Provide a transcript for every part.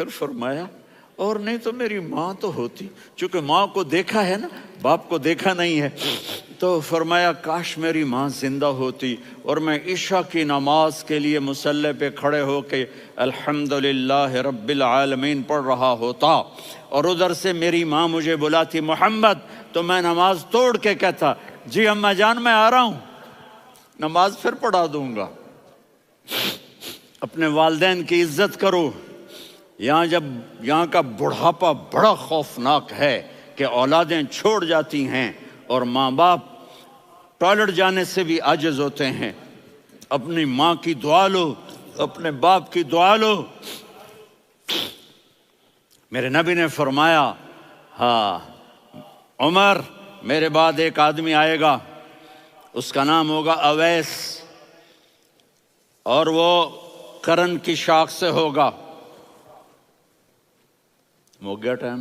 پھر فرمایا اور نہیں تو میری ماں تو ہوتی، چونکہ ماں کو دیکھا ہے نا، باپ کو دیکھا نہیں ہے، تو فرمایا کاش میری ماں زندہ ہوتی اور میں عشاء کی نماز کے لیے مصلی پہ کھڑے ہو کے الحمدللہ رب العالمین پڑھ رہا ہوتا، اور ادھر سے میری ماں مجھے بلاتی محمد، تو میں نماز توڑ کے کہتا جی اماں جان میں آ رہا ہوں، نماز پھر پڑھا دوں گا۔ اپنے والدین کی عزت کرو۔ یہاں کا بڑھاپا بڑا خوفناک ہے کہ اولادیں چھوڑ جاتی ہیں اور ماں باپ ٹوائلٹ جانے سے بھی عاجز ہوتے ہیں۔ اپنی ماں کی دعا لو، اپنے باپ کی دعا لو۔ میرے نبی نے فرمایا ہاں عمر میرے بعد ایک آدمی آئے گا، اس کا نام ہوگا اویس، اور وہ کرن کی شاخ سے ہوگا۔ ہو گیا ٹائم؟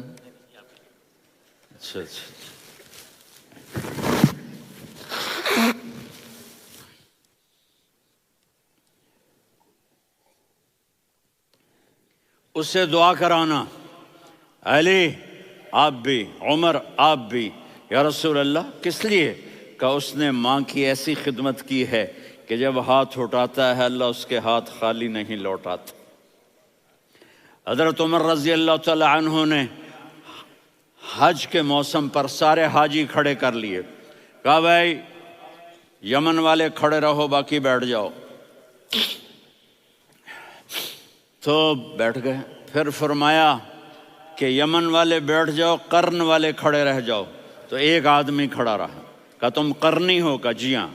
اچھا اس سے دعا کرانا، علی آپ بھی، عمر آپ بھی، یا رسول اللہ کس لیے؟ کہ اس نے ماں کی ایسی خدمت کی ہے کہ جب ہاتھ اٹھاتا ہے اللہ اس کے ہاتھ خالی نہیں لوٹاتا۔ حضرت عمر رضی اللہ تعالی عنہ نے حج کے موسم پر سارے حاجی کھڑے کر لیے، کہا بھائی یمن والے کھڑے رہو باقی بیٹھ جاؤ، تو بیٹھ گئے۔ پھر فرمایا کہ یمن والے بیٹھ جاؤ، قرن والے کھڑے رہ جاؤ، تو ایک آدمی کھڑا رہا۔ کہا تم قرنی ہو؟ کہا جی ہاں۔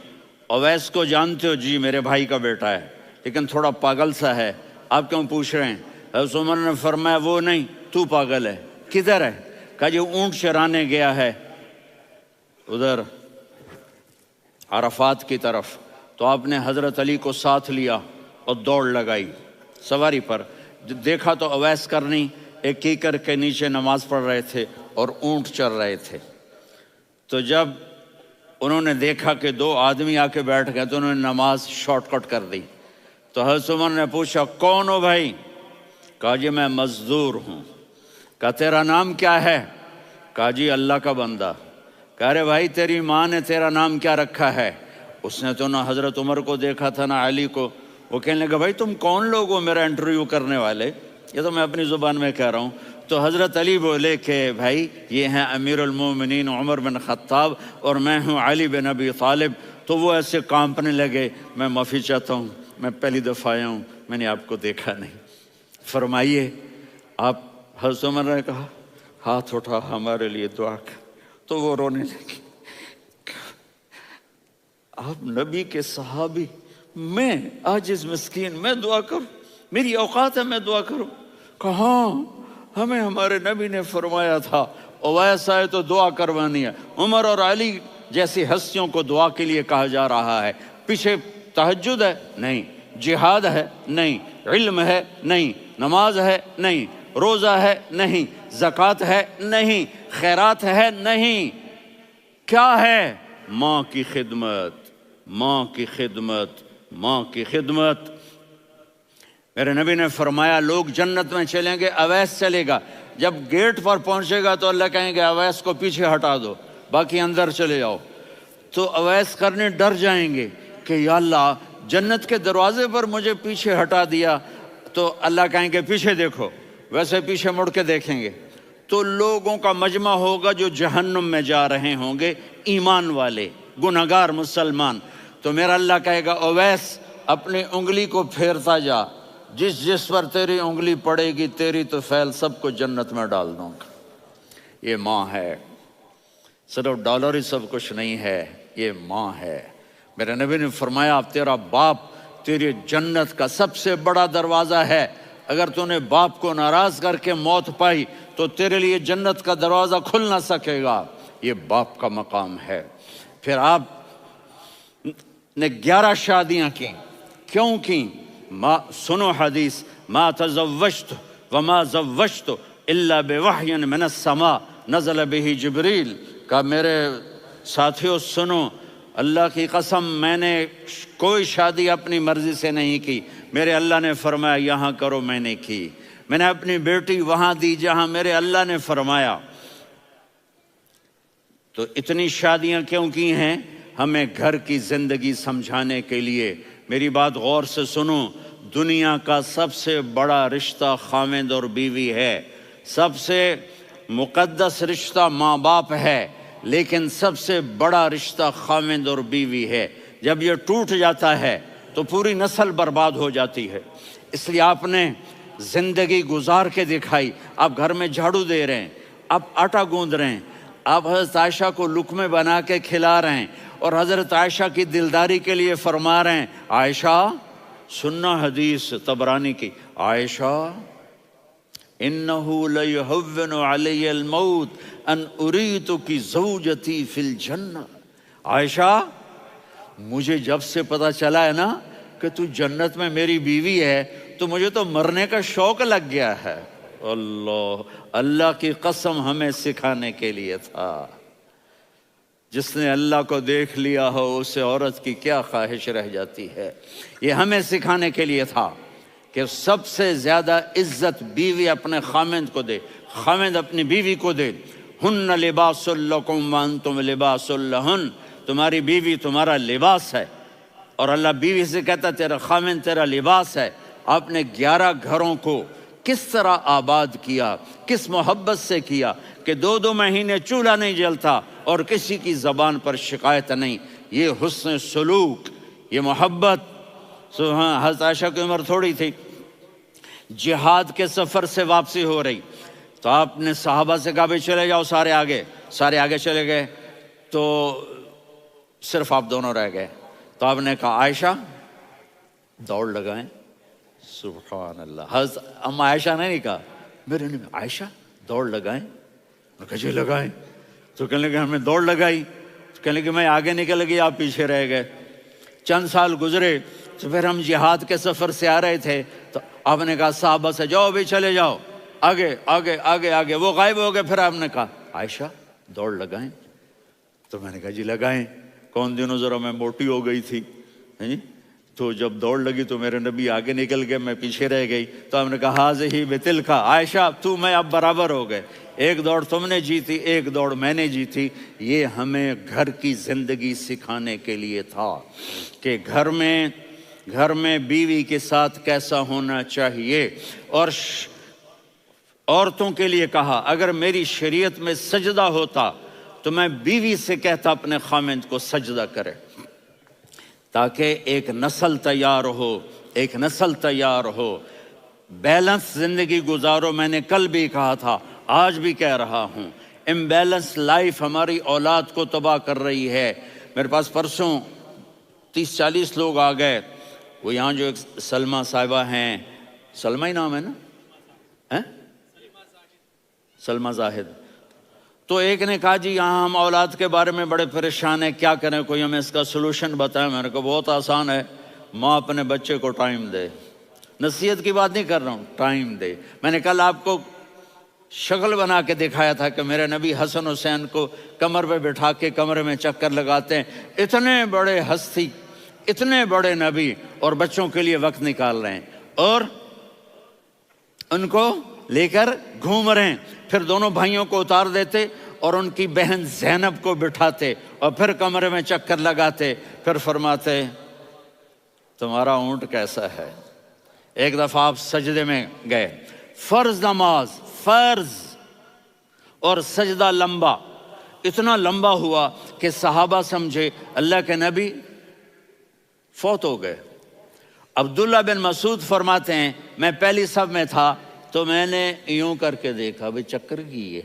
اویس کو جانتے ہو؟ جی میرے بھائی کا بیٹا ہے لیکن تھوڑا پاگل سا ہے، آپ کیوں پوچھ رہے ہیں؟ حضرت عمر نے فرمایا وہ نہیں تو پاگل ہے۔ کدھر ہے؟ کہا جی اونٹ چرانے گیا ہے ادھر عرفات کی طرف، تو آپ نے حضرت علی کو ساتھ لیا اور دوڑ لگائی سواری پر۔ دیکھا تو اویس کرنی ایک کیکر کے نیچے نماز پڑھ رہے تھے اور اونٹ چر رہے تھے۔ تو جب انہوں نے دیکھا کہ دو آدمی آ کے بیٹھ گئے تو انہوں نے نماز شارٹ کٹ کر دی۔ تو حضرت عمر نے پوچھا کون ہو بھائی؟ کہا جی میں مزدور ہوں۔ کہا تیرا نام کیا ہے؟ کہا جی اللہ کا بندہ۔ کہا رے بھائی تیری ماں نے تیرا نام کیا رکھا ہے؟ اس نے تو نہ حضرت عمر کو دیکھا تھا نہ علی کو۔ وہ کہنے لگا بھائی تم کون لوگ ہو میرا انٹرویو کرنے والے؟ یہ تو میں اپنی زبان میں کہہ رہا ہوں۔ تو حضرت علی بولے کہ بھائی یہ ہیں امیر المومنین عمر بن خطاب اور میں ہوں علی بن ابی طالب۔ تو وہ ایسے کانپنے لگے، میں معافی چاہتا ہوں، میں پہلی دفعہ آیا ہوں، میں نے آپ کو دیکھا نہیں، فرمائیے آپ۔ حضرت عمر نے کہا ہاتھ اٹھا ہمارے لیے دعا کر، تو وہ رونے لگی۔ آپ نبی کے صحابی، میں عاجز مسکین میں دعا کروں؟ میری اوقات ہے میں دعا کروں؟ کہاں ہمیں ہمارے نبی نے فرمایا تھا اویس آئے تو دعا کروانی ہے۔ عمر اور علی جیسی ہستیوں کو دعا کے لیے کہا جا رہا ہے۔ پیچھے تہجد ہے؟ نہیں۔ جہاد ہے؟ نہیں۔ علم ہے؟ نہیں۔ نماز ہے؟ نہیں۔ روزہ ہے؟ نہیں۔ زکوٰۃ ہے؟ نہیں۔ خیرات ہے؟ نہیں۔ کیا ہے؟ ماں کی خدمت، ماں کی خدمت، ماں کی خدمت۔ میرے نبی نے فرمایا لوگ جنت میں چلیں گے، اویس چلے گا، جب گیٹ پر پہنچے گا تو اللہ کہیں گے اویس کو پیچھے ہٹا دو، باقی اندر چلے جاؤ۔ تو اویس کرنے ڈر جائیں گے کہ یا اللہ جنت کے دروازے پر مجھے پیچھے ہٹا دیا، تو اللہ کہیں گے پیچھے دیکھو، ویسے پیچھے مڑ کے دیکھیں گے تو لوگوں کا مجمع ہوگا جو جہنم میں جا رہے ہوں گے، ایمان والے، گنہگار مسلمان۔ تو میرا اللہ کہے گا اویس اپنی انگلی کو پھیرتا جا، جس پر تیری انگلی پڑے گی تیری تو فیل سب کو جنت میں ڈال دوں گا۔ یہ ماں ہے، صرف ڈالر ہی سب کچھ نہیں ہے، یہ ماں ہے۔ میرے نبی نے فرمایا تیرا باپ تیری جنت کا سب سے بڑا دروازہ ہے، اگر تو نے باپ کو ناراض کر کے موت پائی تو تیرے لیے جنت کا دروازہ کھل نہ سکے گا۔ یہ باپ کا مقام ہے۔ پھر آپ نے 11 شادیاں کی، کیوں کی؟ سنو حدیث، ما تزوجت وما زوجت الا بوحی من السماء نزل به جبریل۔ کہا میرے ساتھیوں سنو، اللہ کی قسم میں نے کوئی شادی اپنی مرضی سے نہیں کی، میرے اللہ نے فرمایا یہاں کرو، میں نے کی۔ میں نے اپنی بیٹی وہاں دی جہاں میرے اللہ نے فرمایا۔ تو اتنی شادیاں کیوں کی ہیں؟ ہمیں گھر کی زندگی سمجھانے کے لیے۔ میری بات غور سے سنو، دنیا کا سب سے بڑا رشتہ خاوند اور بیوی ہے، سب سے مقدس رشتہ ماں باپ ہے، لیکن سب سے بڑا رشتہ خاوند اور بیوی ہے۔ جب یہ ٹوٹ جاتا ہے تو پوری نسل برباد ہو جاتی ہے۔ اس لیے آپ نے زندگی گزار کے دکھائی۔ آپ گھر میں جھاڑو دے رہے ہیں، آپ آٹا گوندھ رہے ہیں، آپ حضرت عائشہ کو لقمے بنا کے کھلا رہے ہیں، اور حضرت عائشہ کی دلداری کے لیے فرما رہے ہیں، عائشہ سننا حدیث طبرانی کی، عائشہ انہو لیہون علی الموت ان اریتک زوجتی فی الجنہ۔ عائشہ مجھے جب سے پتا چلا ہے نا کہ تو جنت میں میری بیوی ہے تو مجھے تو مرنے کا شوق لگ گیا ہے۔ اللہ کی قسم ہمیں سکھانے کے لیے تھا۔ جس نے اللہ کو دیکھ لیا ہو اسے عورت کی کیا خواہش رہ جاتی ہے۔ یہ ہمیں سکھانے کے لیے تھا کہ سب سے زیادہ عزت بیوی اپنے خاوند کو دے، خاوند اپنی بیوی کو دے۔ ہن لباس لکم وانتم لباس لہن، تمہاری بیوی تمہارا لباس ہے، اور اللہ بیوی سے کہتا تیرا خاوند تیرا لباس ہے۔ آپ نے 11 گھروں کو کس طرح آباد کیا، کس محبت سے کیا کہ 2 مہینے چولہا نہیں جلتا اور کسی کی زبان پر شکایت نہیں۔ یہ حسن سلوک، یہ محبت۔ حضرت عائشہ کی عمر تھوڑی تھی، جہاد کے سفر سے واپسی ہو رہی، تو آپ نے صحابہ سے کہا بھی چلے جاؤ سارے آگے چلے گئے، تو صرف آپ دونوں رہ گئے۔ تو آپ نے کہا عائشہ دوڑ لگائیں۔ سبحان اللہ، حضرت اما عائشہ نے نہیں کہا، میرے نے عائشہ دوڑ لگائیں، میں کہا جی لگائیں۔ تو کہنے لگے ہمیں دوڑ لگائی، تو کہنے لگے میں آگے نکل گئی آپ پیچھے رہ گئے۔ چند سال گزرے تو پھر ہم جہاد کے سفر سے آ رہے تھے، تو آپ نے کہا صحابہ سے جاؤ بھی چلے جاؤ آگے آگے آگے آگے، وہ غائب ہو گئے۔ پھر آپ نے کہا عائشہ دوڑ لگائیں، تو میں نے کہا جی لگائیں۔ کون دنوں ذرا میں موٹی ہو گئی تھی، تو جب دوڑ لگی تو میرے نبی آگے نکل گئے، میں پیچھے رہ گئی۔ تو ہم نے کہا ہاذہ بتلک، عائشہ تو میں اب برابر ہو گئے، ایک دوڑ تم نے جیتی ایک دوڑ میں نے جیتی۔ یہ ہمیں گھر کی زندگی سکھانے کے لیے تھا کہ گھر میں بیوی کے ساتھ کیسا ہونا چاہیے۔ اور عورتوں کے لیے کہا اگر میری شریعت میں سجدہ ہوتا تو میں بیوی سے کہتا اپنے خاوند کو سجدہ کرے، تاکہ ایک نسل تیار ہو، بیلنس زندگی گزارو۔ میں نے کل بھی کہا تھا، آج بھی کہہ رہا ہوں، امبیلنس لائف ہماری اولاد کو تباہ کر رہی ہے۔ میرے پاس پرسوں 30-40 لوگ آ گئے، وہ یہاں جو ایک سلمہ صاحبہ ہیں، سلمہ ہی نام ہے نا، سلمہ زاہد، تو ایک نے کہا جی یہاں ہم اولاد کے بارے میں بڑے پریشان ہیں، کیا کریں، کوئی ہمیں اس کا سلوشن بتائیں۔ میں نے کہا بہت آسان ہے، ماں اپنے بچے کو ٹائم دے، نصیحت کی بات نہیں کر رہا ہوں، ٹائم دے۔ میں نے کل آپ کو شکل بنا کے دکھایا تھا کہ میرے نبی حسن حسین کو کمر پہ بٹھا کے کمرے میں چکر لگاتے ہیں، اتنے بڑے ہستی، اتنے بڑے نبی، اور بچوں کے لیے وقت نکال رہے ہیں اور ان کو لے کر گھوم رہے ہیں۔ پھر دونوں بھائیوں کو اتار دیتے اور ان کی بہن زینب کو بٹھاتے اور پھر کمرے میں چکر لگاتے، پھر فرماتے تمہارا اونٹ کیسا ہے۔ ایک دفعہ آپ سجدے میں گئے، فرض نماز، فرض، اور سجدہ لمبا، اتنا لمبا ہوا کہ صحابہ سمجھے اللہ کے نبی فوت ہو گئے۔ عبداللہ بن مسعود فرماتے ہیں میں پہلی صف میں تھا تو میں نے یوں کر کے دیکھا بھئی چکر کی ہے،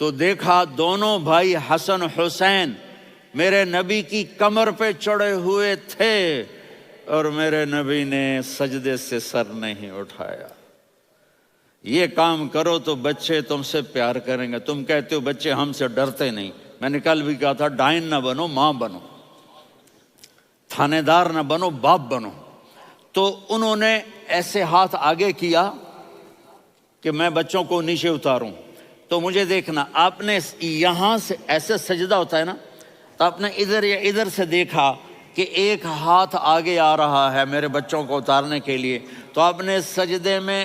تو دیکھا دونوں بھائی حسن حسین میرے نبی کی کمر پہ چڑھے ہوئے تھے اور میرے نبی نے سجدے سے سر نہیں اٹھایا۔ یہ کام کرو تو بچے تم سے پیار کریں گے۔ تم کہتے ہو بچے ہم سے ڈرتے نہیں، میں نے کل بھی کہا تھا ڈائن نہ بنو، ماں بنو، تھانے دار نہ بنو، باپ بنو۔ تو انہوں نے ایسے ہاتھ آگے کیا کہ میں بچوں کو نیچے اتاروں، تو مجھے دیکھنا، آپ نے یہاں سے ایسے سجدہ ہوتا ہے نا، تو آپ نے ادھر یا ادھر سے دیکھا کہ ایک ہاتھ آگے آ رہا ہے میرے بچوں کو اتارنے کے لیے، تو آپ نے سجدے میں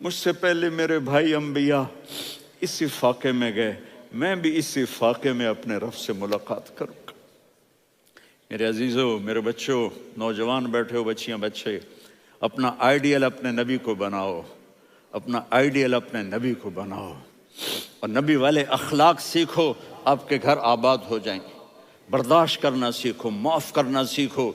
مجھ سے پہلے میرے بھائی انبیاء اسی فاقے میں گئے، میں بھی اسی فاقے میں اپنے رب سے ملاقات کروں گا۔ میرے عزیزوں، میرے بچوں، نوجوان بیٹھے ہو، بچیاں بچے، اپنا آئیڈیل اپنے نبی کو بناؤ، اپنا آئیڈیل اپنے نبی کو بناؤ، اور نبی والے اخلاق سیکھو، آپ کے گھر آباد ہو جائیں گے۔ برداشت کرنا سیکھو، معاف کرنا سیکھو،